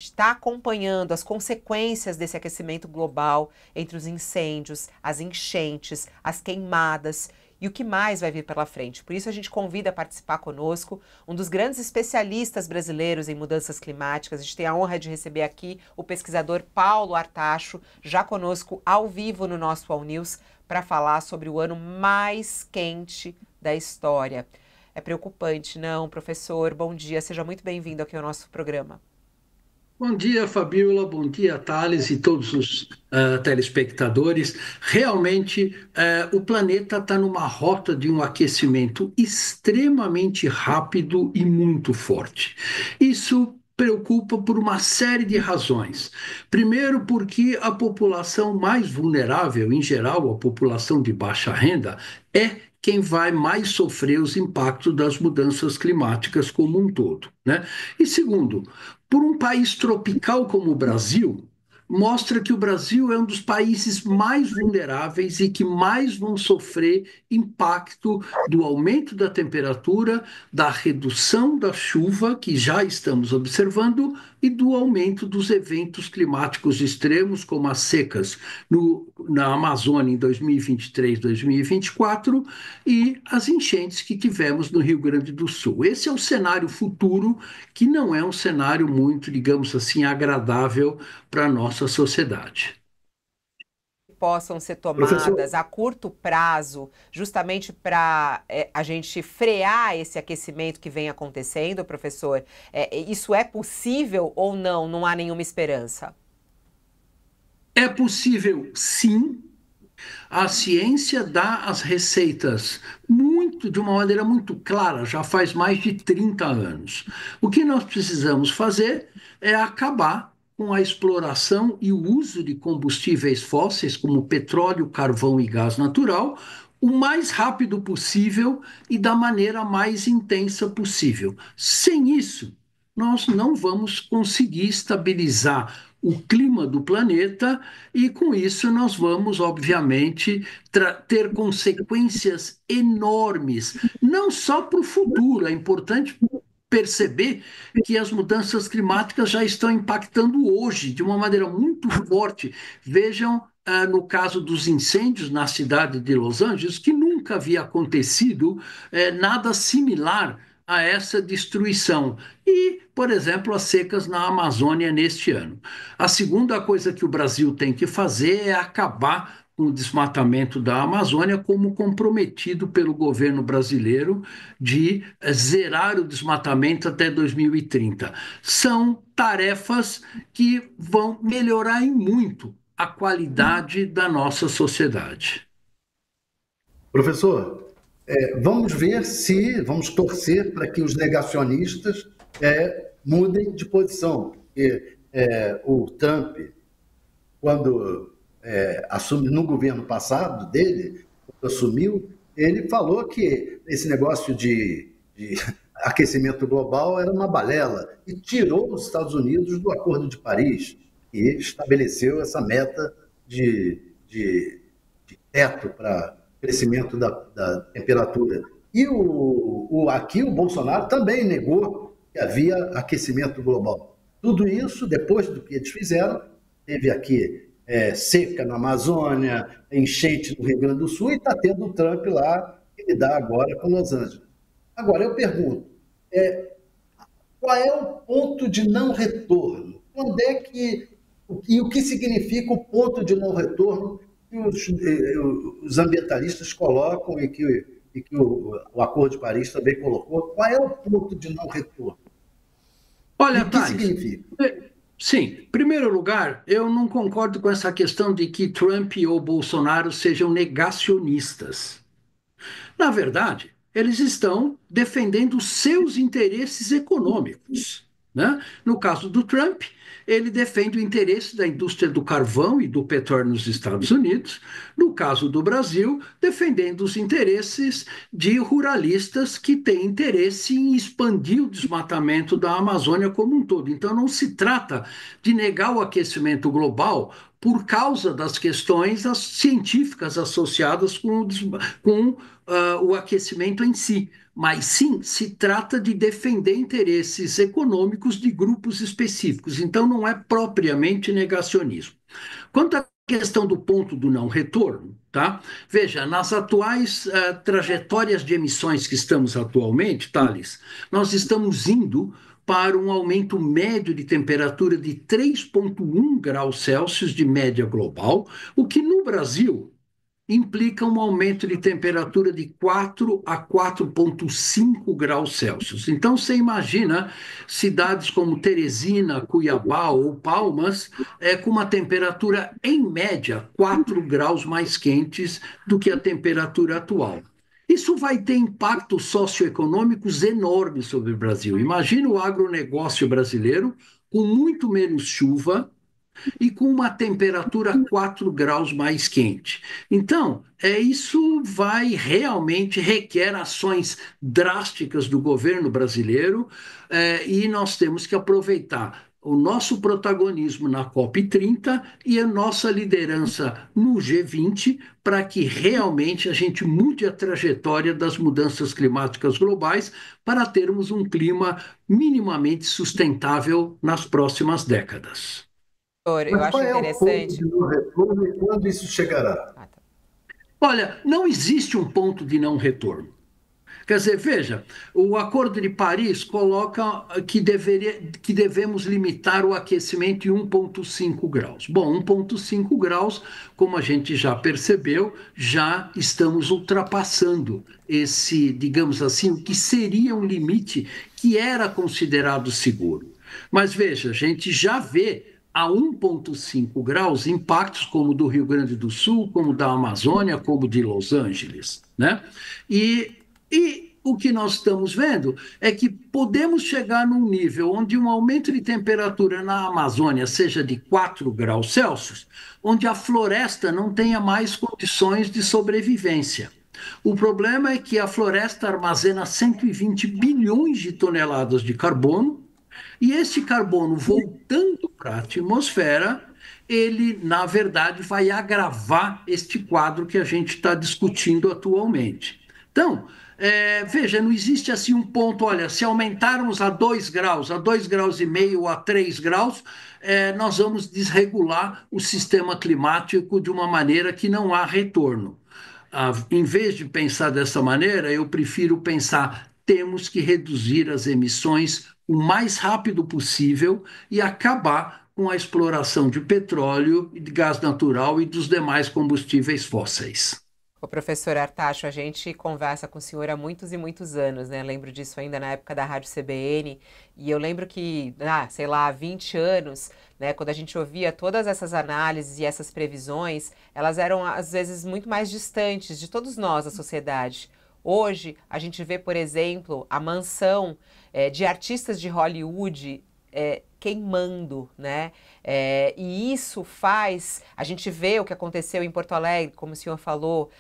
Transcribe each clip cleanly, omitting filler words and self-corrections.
está acompanhando as consequências desse aquecimento global entre os incêndios, as enchentes, as queimadas e o que mais vai vir pela frente. Por isso a gente convida a participar conosco um dos grandes especialistas brasileiros em mudanças climáticas. A gente tem a honra de receber aqui o pesquisador Paulo Artacho, já conosco ao vivo no nosso All News, para falar sobre o ano mais quente da história. É preocupante, não, professor? Bom dia, seja muito bem-vindo aqui ao nosso programa. Bom dia, Fabíola. Bom dia, Thales e todos os telespectadores. Realmente, o planeta está numa rota de um aquecimento extremamente rápido e muito forte. Isso preocupa por uma série de razões. Primeiro, porque a população mais vulnerável, em geral, a população de baixa renda, é quem vai mais sofrer os impactos das mudanças climáticas como um todo, né? E segundo, por um país tropical como o Brasil, mostra que o Brasil é um dos países mais vulneráveis e que mais vão sofrer impacto do aumento da temperatura, da redução da chuva, que já estamos observando, e do aumento dos eventos climáticos extremos, como as secas na Amazônia em 2023, 2024, e as enchentes que tivemos no Rio Grande do Sul. Esse é o cenário futuro, que não é um cenário muito, digamos assim, agradável para a nossa sociedade. Possam ser Professor, tomadas a curto prazo, justamente para a gente frear esse aquecimento que vem acontecendo, professor? Isso é possível ou não? Não há nenhuma esperança? É possível, sim. A ciência dá as receitas de uma maneira muito clara, já faz mais de 30 anos. O que nós precisamos fazer é acabar com a exploração e o uso de combustíveis fósseis, como petróleo, carvão e gás natural, o mais rápido possível e da maneira mais intensa possível. Sem isso, nós não vamos conseguir estabilizar o clima do planeta e, com isso, nós vamos, obviamente, ter consequências enormes, não só para o futuro. É importante perceber que as mudanças climáticas já estão impactando hoje de uma maneira muito forte. Vejam, no caso dos incêndios na cidade de Los Angeles, que nunca havia acontecido nada similar a essa destruição. E, por exemplo, as secas na Amazônia neste ano. A segunda coisa que o Brasil tem que fazer é acabar com o desmatamento da Amazônia, como comprometido pelo governo brasileiro de zerar o desmatamento até 2030. São tarefas que vão melhorar em muito a qualidade da nossa sociedade. professor, vamos ver se, vamos torcer para que os negacionistas mudem de posição. Porque o Trump, quando assumiu, no governo passado dele, quando assumiu, ele falou que esse negócio de aquecimento global era uma balela e tirou os Estados Unidos do Acordo de Paris e estabeleceu essa meta de teto para crescimento da temperatura. E aqui o Bolsonaro também negou que havia aquecimento global. Tudo isso, depois do que eles fizeram, teve aqui seca na Amazônia, enchente no Rio Grande do Sul, e está tendo o Trump lá, que lidar agora com Los Angeles. Agora, eu pergunto, qual é o ponto de não retorno? Quando é que, e o que significa o ponto de não retorno que os ambientalistas colocam e que o Acordo de Paris também colocou? Qual é o ponto de não retorno? E Olha, o que Thales, significa? sim, em primeiro lugar, eu não concordo com essa questão de que Trump ou Bolsonaro sejam negacionistas. Na verdade, eles estão defendendo os seus interesses econômicos, né? No caso do Trump, ele defende o interesse da indústria do carvão e do petróleo nos Estados Unidos. No caso do Brasil, defendendo os interesses de ruralistas que têm interesse em expandir o desmatamento da Amazônia como um todo. Então, não se trata de negar o aquecimento global por causa das questões científicas associadas com o aquecimento em si. Mas sim, se trata de defender interesses econômicos de grupos específicos. Então, não é propriamente negacionismo. Quanto à questão do ponto do não retorno, tá? Veja, nas atuais trajetórias de emissões que estamos atualmente, Thales, nós estamos indo para um aumento médio de temperatura de 3,1 graus Celsius de média global, o que no Brasil implica um aumento de temperatura de 4 a 4,5 graus Celsius. Então, você imagina cidades como Teresina, Cuiabá ou Palmas, com uma temperatura, em média, 4 graus mais quentes do que a temperatura atual. Isso vai ter impactos socioeconômicos enormes sobre o Brasil. Imagina o agronegócio brasileiro com muito menos chuva, e com uma temperatura 4 graus mais quente. Então, isso vai realmente requer ações drásticas do governo brasileiro, e nós temos que aproveitar o nosso protagonismo na COP30 e a nossa liderança no G20 para que realmente a gente mude a trajetória das mudanças climáticas globais para termos um clima minimamente sustentável nas próximas décadas. Eu Mas acho qual é o ponto interessante. de não retorno e quando isso chegará? Ah, tá. Olha, não existe um ponto de não retorno. Quer dizer, veja, o Acordo de Paris coloca que devemos limitar o aquecimento em 1,5 graus. Bom, 1,5 graus, como a gente já percebeu, já estamos ultrapassando esse, digamos assim, o que seria um limite que era considerado seguro. Mas veja, a gente já vê a 1,5 graus impactos como do Rio Grande do Sul, como da Amazônia, como de Los Angeles, né? E o que nós estamos vendo é que podemos chegar num nível onde um aumento de temperatura na Amazônia seja de 4 graus Celsius, onde a floresta não tenha mais condições de sobrevivência. O problema é que a floresta armazena 120 bilhões de toneladas de carbono, e esse carbono voltando para a atmosfera, ele, na verdade, vai agravar este quadro que a gente está discutindo atualmente. Então, veja, não existe assim um ponto, olha, se aumentarmos a 2 graus, a 2 graus e meio, a 3 graus, nós vamos desregular o sistema climático de uma maneira que não há retorno. Em vez de pensar dessa maneira, eu prefiro pensar, temos que reduzir as emissões o mais rápido possível e acabar com a exploração de petróleo, de gás natural e dos demais combustíveis fósseis. O professor Artacho, a gente conversa com o senhor há muitos e muitos anos, né? Lembro disso ainda na época da Rádio CBN, e eu lembro que, sei lá, há 20 anos, né, quando a gente ouvia todas essas análises e essas previsões, elas eram, às vezes, muito mais distantes de todos nós, a sociedade. Hoje, a gente vê, por exemplo, a mansão de artistas de Hollywood queimando, né? E isso faz, a gente vê o que aconteceu em Porto Alegre, como o senhor falou,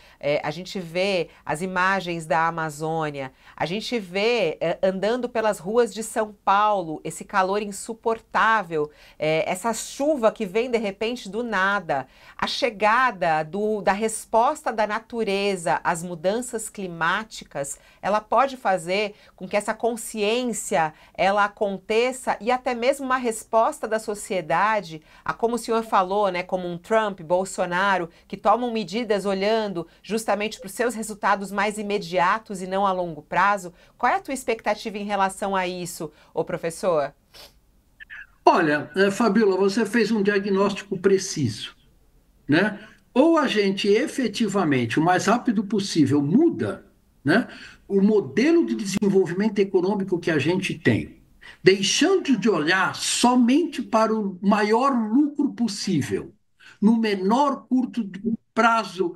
a gente vê as imagens da Amazônia, a gente vê andando pelas ruas de São Paulo, esse calor insuportável, essa chuva que vem de repente do nada, a chegada da resposta da natureza às mudanças climáticas, ela pode fazer com que essa consciência ela aconteça e até mesmo uma resposta da sociedade a, como o senhor falou, né, como um Trump, Bolsonaro, que tomam medidas olhando justamente para os seus resultados mais imediatos e não a longo prazo. Qual é a tua expectativa em relação a isso, ô professor? Olha, Fabíola, você fez um diagnóstico preciso, né? Ou a gente efetivamente, o mais rápido possível, muda, né, o modelo de desenvolvimento econômico que a gente tem, deixando de olhar somente para o maior lucro possível, no menor curto prazo,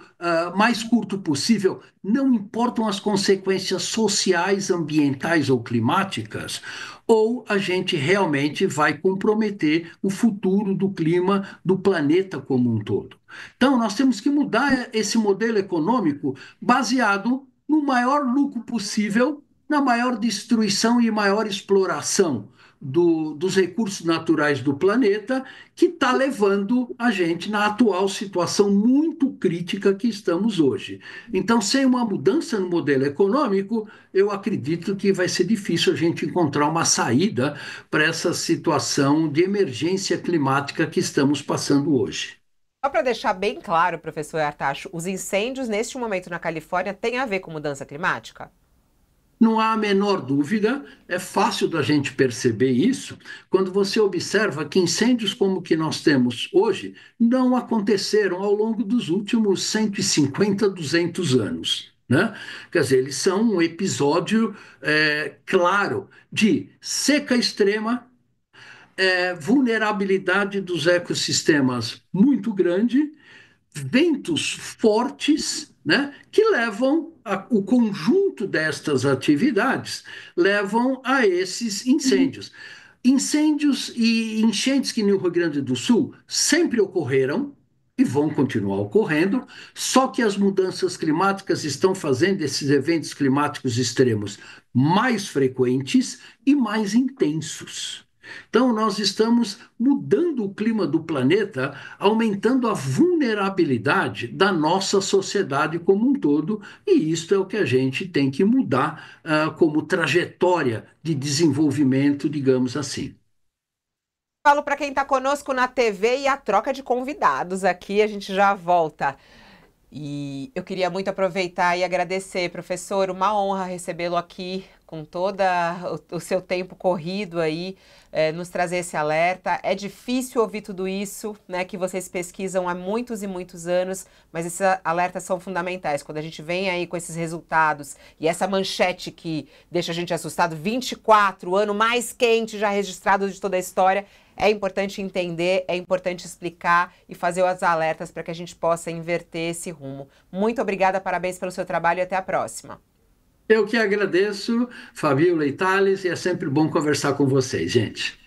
mais curto possível, não importam as consequências sociais, ambientais ou climáticas, ou a gente realmente vai comprometer o futuro do clima do planeta como um todo. Então, nós temos que mudar esse modelo econômico baseado no maior lucro possível, na maior destruição e maior exploração dos recursos naturais do planeta, que está levando a gente na atual situação muito crítica que estamos hoje. Então, sem uma mudança no modelo econômico, eu acredito que vai ser difícil a gente encontrar uma saída para essa situação de emergência climática que estamos passando hoje. Só para deixar bem claro, professor Artacho, os incêndios neste momento na Califórnia têm a ver com mudança climática? Não há a menor dúvida, é fácil da gente perceber isso quando você observa que incêndios como o que nós temos hoje não aconteceram ao longo dos últimos 150, 200 anos. Né? Quer dizer, eles são um episódio claro de seca extrema, vulnerabilidade dos ecossistemas muito grande, ventos fortes, né, que levam o conjunto destas atividades levam a esses incêndios. Incêndios e enchentes que no Rio Grande do Sul sempre ocorreram e vão continuar ocorrendo, só que as mudanças climáticas estão fazendo esses eventos climáticos extremos mais frequentes e mais intensos. Então, nós estamos mudando o clima do planeta, aumentando a vulnerabilidade da nossa sociedade como um todo, e isto é o que a gente tem que mudar como trajetória de desenvolvimento, digamos assim. Falo para quem está conosco na TV e a troca de convidados aqui, a gente já volta. E eu queria muito aproveitar e agradecer, professor, uma honra recebê-lo aqui com todo o seu tempo corrido aí, nos trazer esse alerta. É difícil ouvir tudo isso, né, que vocês pesquisam há muitos e muitos anos, mas esses alertas são fundamentais. Quando a gente vem aí com esses resultados e essa manchete que deixa a gente assustado, 24, o ano mais quente já registrado de toda a história, é importante entender, é importante explicar e fazer os alertas para que a gente possa inverter esse rumo. Muito obrigada, parabéns pelo seu trabalho e até a próxima. Eu que agradeço, Fabiola e Thales, e é sempre bom conversar com vocês, gente.